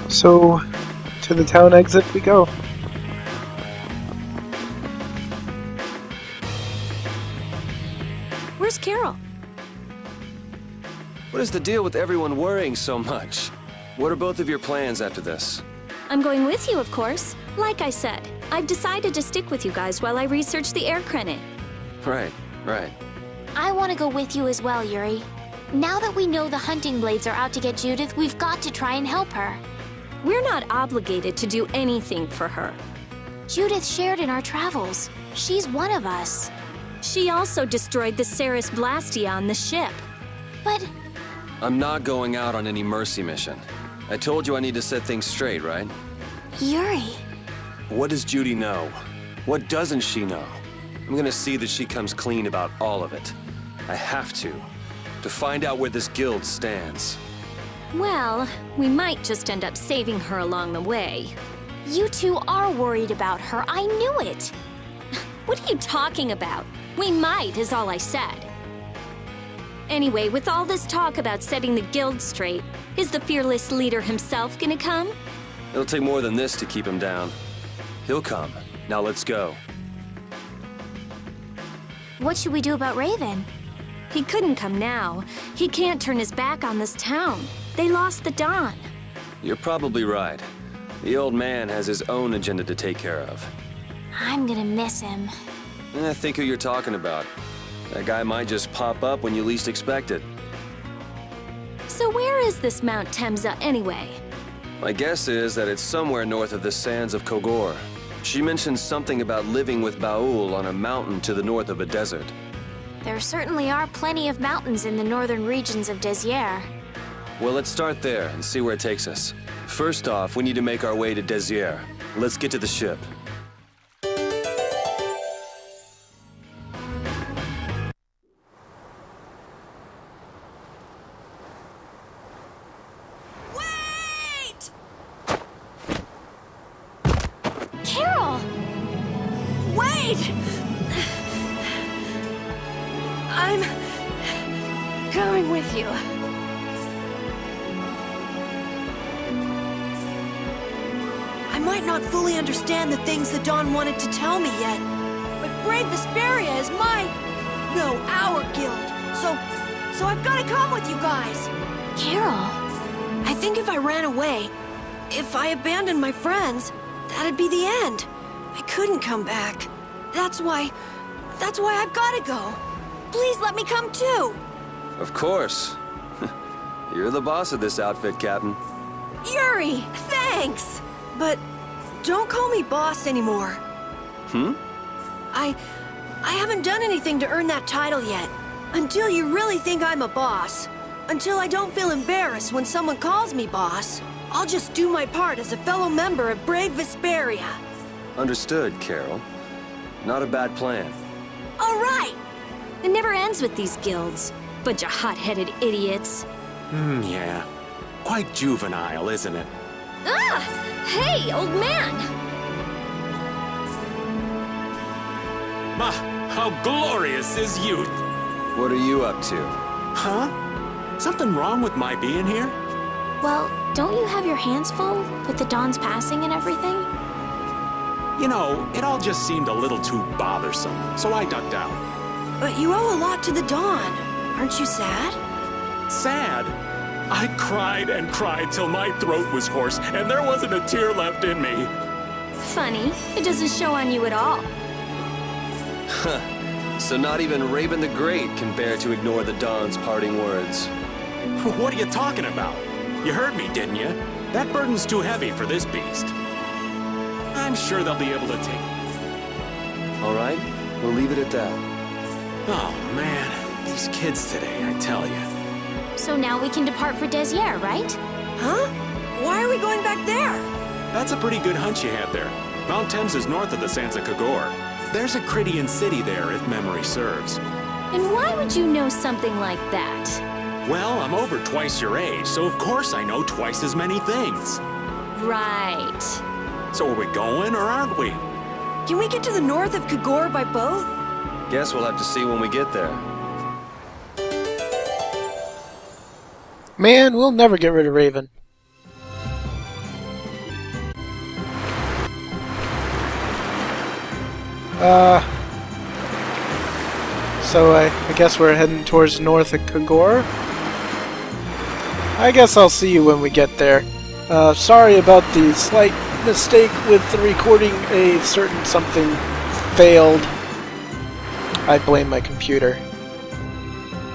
So, to the town exit we go. Where's Karol? What is the deal with everyone worrying so much? What are both of your plans after this? I'm going with you, of course. Like I said, I've decided to stick with you guys while I research the air credit. Right. I want to go with you as well, Yuri. Now that we know the hunting blades are out to get Judith, we've got to try and help her. We're not obligated to do anything for her. Judith shared in our travels. She's one of us. She also destroyed the Ceres Blastia on the ship. But I'm not going out on any mercy mission. I told you I need to set things straight, right? Yuri... What does Judy know? What doesn't she know? I'm gonna see that she comes clean about all of it. I have to find out where this guild stands. Well, we might just end up saving her along the way. You two are worried about her. I knew it. What are you talking about? We might, is all I said. Anyway, with all this talk about setting the guild straight, is the fearless leader himself gonna come? It'll take more than this to keep him down. He'll come. Now let's go. What should we do about Raven? He couldn't come now. He can't turn his back on this town. They lost the Dawn. You're probably right. The old man has his own agenda to take care of. I'm gonna miss him. I think who you're talking about. That guy might just pop up when you least expect it. So where is this Mount Temza anyway? My guess is that it's somewhere north of the sands of Kogor. She mentioned something about living with Baul on a mountain to the north of a desert. There certainly are plenty of mountains in the northern regions of Desier. Well, let's start there and see where it takes us. First off, we need to make our way to Desier. Let's get to the ship. Wait! Karol! Wait! I'm coming with you. I might not fully understand the things the Dawn wanted to tell me yet, but Brave Vesperia is our guild. So I've got to come with you guys. Karol! I think if I ran away, if I abandoned my friends, that'd be the end. I couldn't come back. That's why I've got to go. Please let me come too. Of course. You're the boss of this outfit, Captain. Yuri, thanks. But don't call me boss anymore. I haven't done anything to earn that title yet. Until you really think I'm a boss. Until I don't feel embarrassed when someone calls me boss. I'll just do my part as a fellow member of Brave Vesperia. Understood, Karol. Not a bad plan. All right. It never ends with these guilds. Bunch of hot-headed idiots. Yeah. Quite juvenile, isn't it? Ah! Hey, old man! Ah, how glorious is youth! What are you up to? Huh? Something wrong with my being here? Well, don't you have your hands full with the Dawn's passing and everything? You know, it all just seemed a little too bothersome, so I ducked out. But you owe a lot to the Dawn. Aren't you sad? Sad? I cried and cried till my throat was hoarse, and there wasn't a tear left in me. Funny, it doesn't show on you at all. So not even Raven the Great can bear to ignore the Dawn's parting words. What are you talking about? You heard me, didn't you? That burden's too heavy for this beast. I'm sure they'll be able to take it. All right, we'll leave it at that. Oh, man. These kids today, I tell you. So now we can depart for Desier, right? Huh? Why are we going back there? That's a pretty good hunch you had there. Mount Thames is north of the Sands of Kogor. There's a Cridian city there, if memory serves. And why would you know something like that? Well, I'm over twice your age, so of course I know twice as many things. Right. So are we going, or aren't we? Can we get to the north of Kogor by boat? Guess we'll have to see when we get there. Man, we'll never get rid of Raven. So I guess we're heading towards north of Kagor. I guess I'll see you when we get there. Sorry about the slight mistake with recording a certain something failed. I blame my computer.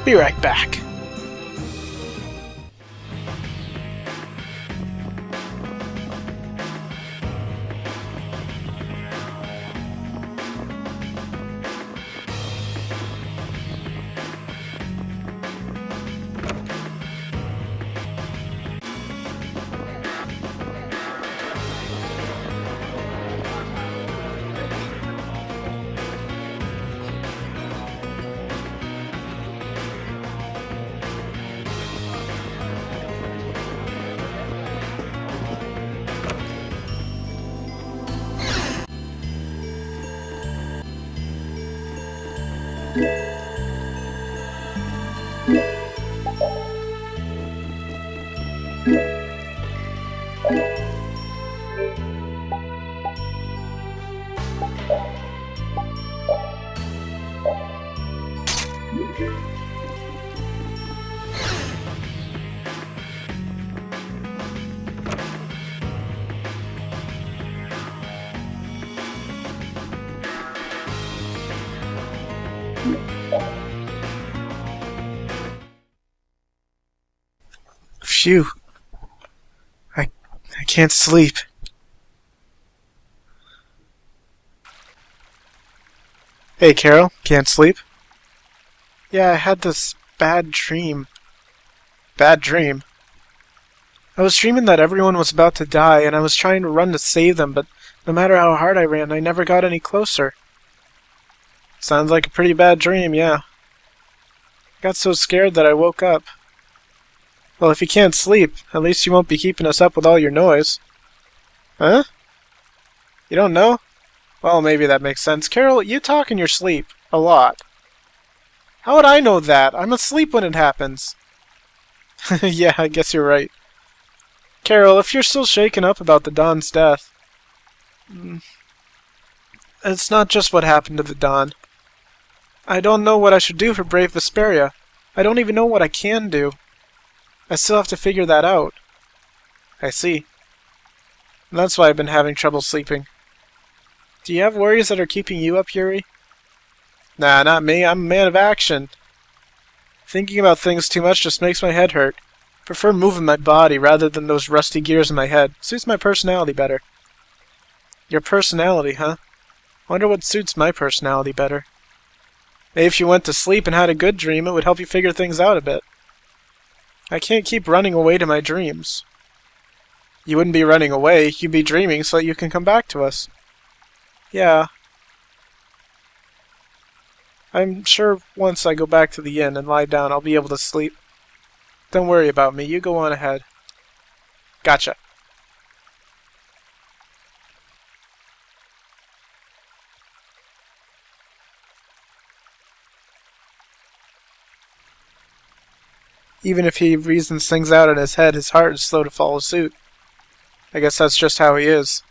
Be right back. Phew. I can't sleep. Hey, Karol, can't sleep? Yeah, I had this bad dream. Bad dream? I was dreaming that everyone was about to die, and I was trying to run to save them, but no matter how hard I ran, I never got any closer. Sounds like a pretty bad dream, yeah. I got so scared that I woke up. Well, if you can't sleep, at least you won't be keeping us up with all your noise. Huh? You don't know? Well, maybe that makes sense. Karol, you talk in your sleep. A lot. How would I know that? I'm asleep when it happens. Yeah, I guess you're right. Karol, if you're still shaken up about the Don's death... It's not just what happened to the Don. I don't know what I should do for brave Vesperia. I don't even know what I can do. I still have to figure that out. I see. And that's why I've been having trouble sleeping. Do you have worries that are keeping you up, Yuri? Nah, not me. I'm a man of action. Thinking about things too much just makes my head hurt. Prefer moving my body rather than those rusty gears in my head. Suits my personality better. Your personality, huh? Wonder what suits my personality better. Maybe if you went to sleep and had a good dream, it would help you figure things out a bit. I can't keep running away to my dreams. You wouldn't be running away, you'd be dreaming so that you can come back to us. Yeah. I'm sure once I go back to the inn and lie down, I'll be able to sleep. Don't worry about me, you go on ahead. Gotcha. Even if he reasons things out in his head, his heart is slow to follow suit. I guess that's just how he is.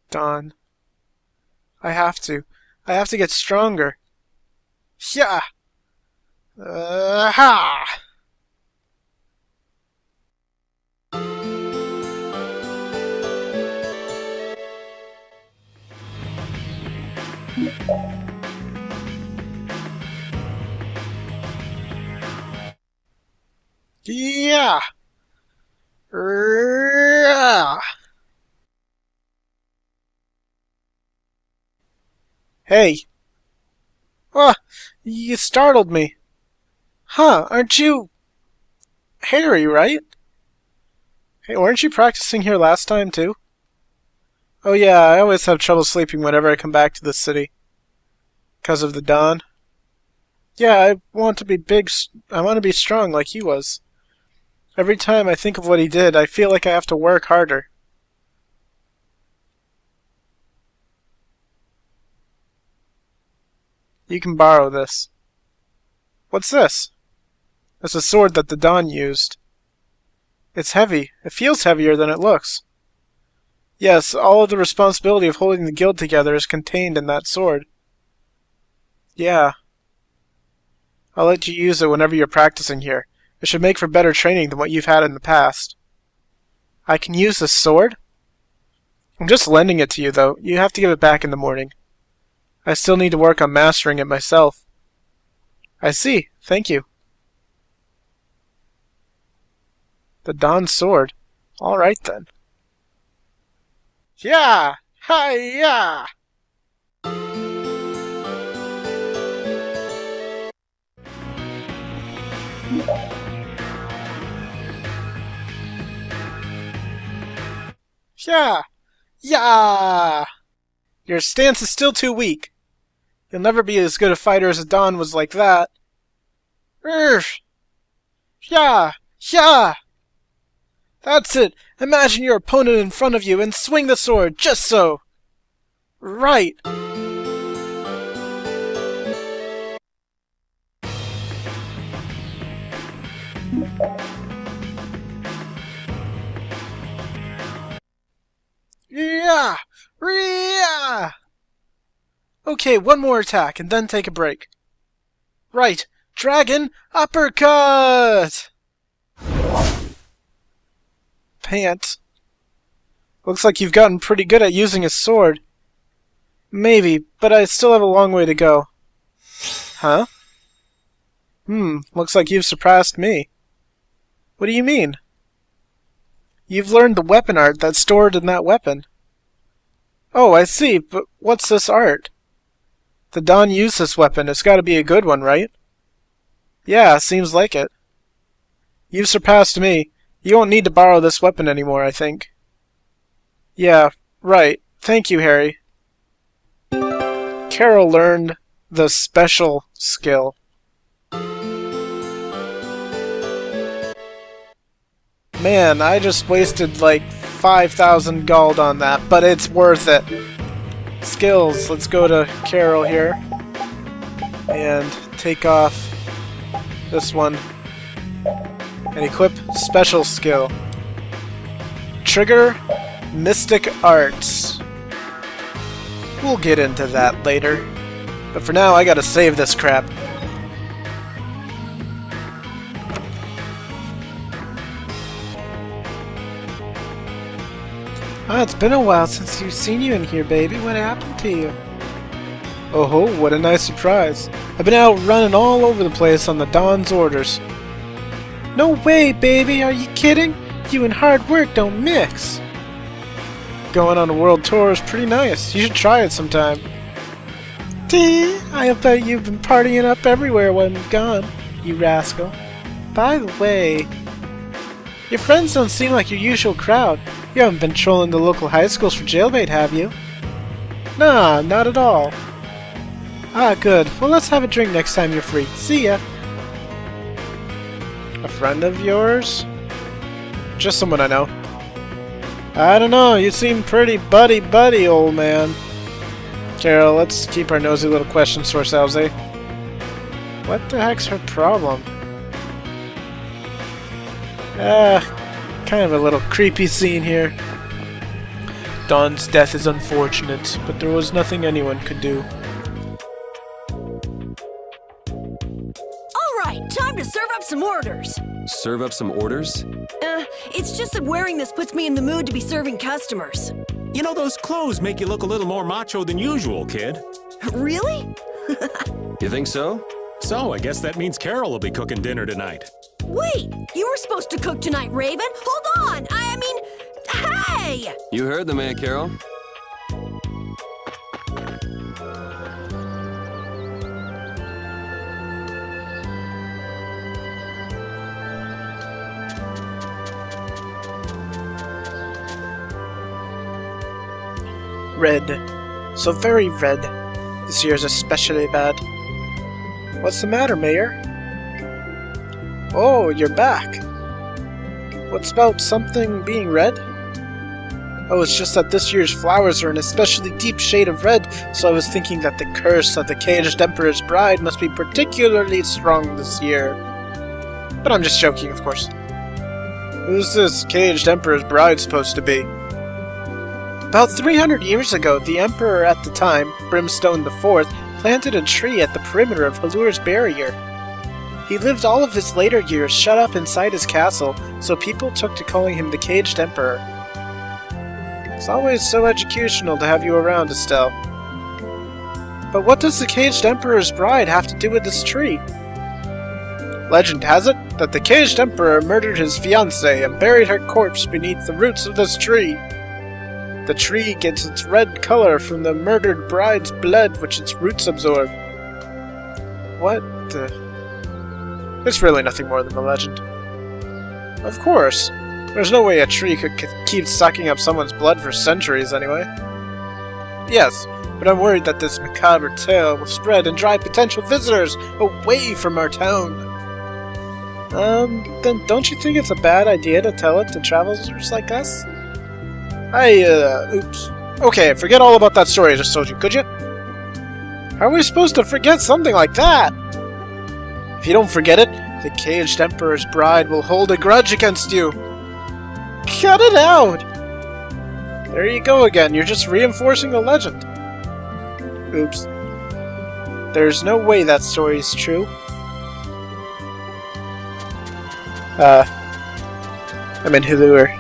Don. I have to. I have to get stronger. Yeah. Ha! Yeah. Hey. Oh, you startled me. Huh, aren't you... Harry, right? Hey, weren't you practicing here last time, too? Oh yeah, I always have trouble sleeping whenever I come back to the city. 'Cause of the Don? Yeah, I want to be I want to be strong like he was. Every time I think of what he did, I feel like I have to work harder. You can borrow this. What's this? It's a sword that the Don used. It's heavy. It feels heavier than it looks. Yes, all of the responsibility of holding the guild together is contained in that sword. Yeah. I'll let you use it whenever you're practicing here. It should make for better training than what you've had in the past. I can use this sword? I'm just lending it to you, though. You have to give it back in the morning. I still need to work on mastering it myself. I see. Thank you. The Don's sword. All right, then. Yeah! Hi-ya! Yeah! Yeah! Your stance is still too weak. You'll never be as good a fighter as Don was like that. Urgh! Yeah! Yeah! That's it! Imagine your opponent in front of you and swing the sword, just so! Right! Yeah! Yeah! Okay, one more attack and then take a break. Right! Dragon uppercut! Pant. Looks like you've gotten pretty good at using a sword. Maybe, but I still have a long way to go. Huh? Looks like you've surpassed me. What do you mean? You've learned the weapon art that's stored in that weapon. Oh, I see, but what's this art? The Don used this weapon. It's gotta be a good one, right? Yeah, seems like it. You've surpassed me. You won't need to borrow this weapon anymore, I think. Yeah, right. Thank you, Harry. Karol learned the special skill. Man, I just wasted like 5,000 gold on that, but it's worth it. Skills. Let's go to Karol here. And take off this one. And equip special skill. Trigger Mystic Arts. We'll get into that later. But for now, I gotta save this crap. It's been a while since we've seen you in here, baby. What happened to you? Oh ho, what a nice surprise. I've been out running all over the place on the Don's orders. No way, baby! Are you kidding? You and hard work don't mix. Going on a world tour is pretty nice. You should try it sometime. I bet you've been partying up everywhere when I'm gone, you rascal. By the way, your friends don't seem like your usual crowd. You haven't been trolling the local high schools for jailbait, have you? Nah, not at all. Ah, good. Well, let's have a drink next time you're free. See ya. A friend of yours? Just someone I know. I don't know, you seem pretty buddy-buddy, old man. Karol, let's keep our nosy little questions to ourselves, eh? What the heck's her problem? Kind of a little creepy scene here. Don's death is unfortunate, but there was nothing anyone could do. Alright, time to serve up some orders. Serve up some orders? It's just that wearing this puts me in the mood to be serving customers. You know, those clothes make you look a little more macho than usual, kid. Really? You think so? So, I guess that means Karol will be cooking dinner tonight. Wait, you were supposed to cook tonight, Raven? Hold on! I mean, hey! You heard the man, Karol. Red. So very red. This year's especially bad. What's the matter, Mayor? Oh, you're back. What's about something being red? Oh, it's just that this year's flowers are an especially deep shade of red, so I was thinking that the curse of the Caged Emperor's Bride must be particularly strong this year. But I'm just joking, of course. Who's this Caged Emperor's Bride supposed to be? About 300 years ago, the Emperor at the time, Brimstone IV, planted a tree at the perimeter of Halur's barrier. He lived all of his later years shut up inside his castle, so people took to calling him the Caged Emperor. It's always so educational to have you around, Estelle. But what does the Caged Emperor's Bride have to do with this tree? Legend has it that the Caged Emperor murdered his fiancée and buried her corpse beneath the roots of this tree. The tree gets its red color from the murdered bride's blood which its roots absorb. What the... It's really nothing more than a legend. Of course. There's no way a tree could keep sucking up someone's blood for centuries anyway. Yes, but I'm worried that this macabre tale will spread and drive potential visitors away from our town. Then don't you think it's a bad idea to tell it to travelers like us? Oops. Okay, forget all about that story I just told you, could you? How are we supposed to forget something like that? If you don't forget it, the Caged Emperor's Bride will hold a grudge against you. Cut it out! There you go again, you're just reinforcing the legend. Oops. There's no way that story's true. I'm in Halur.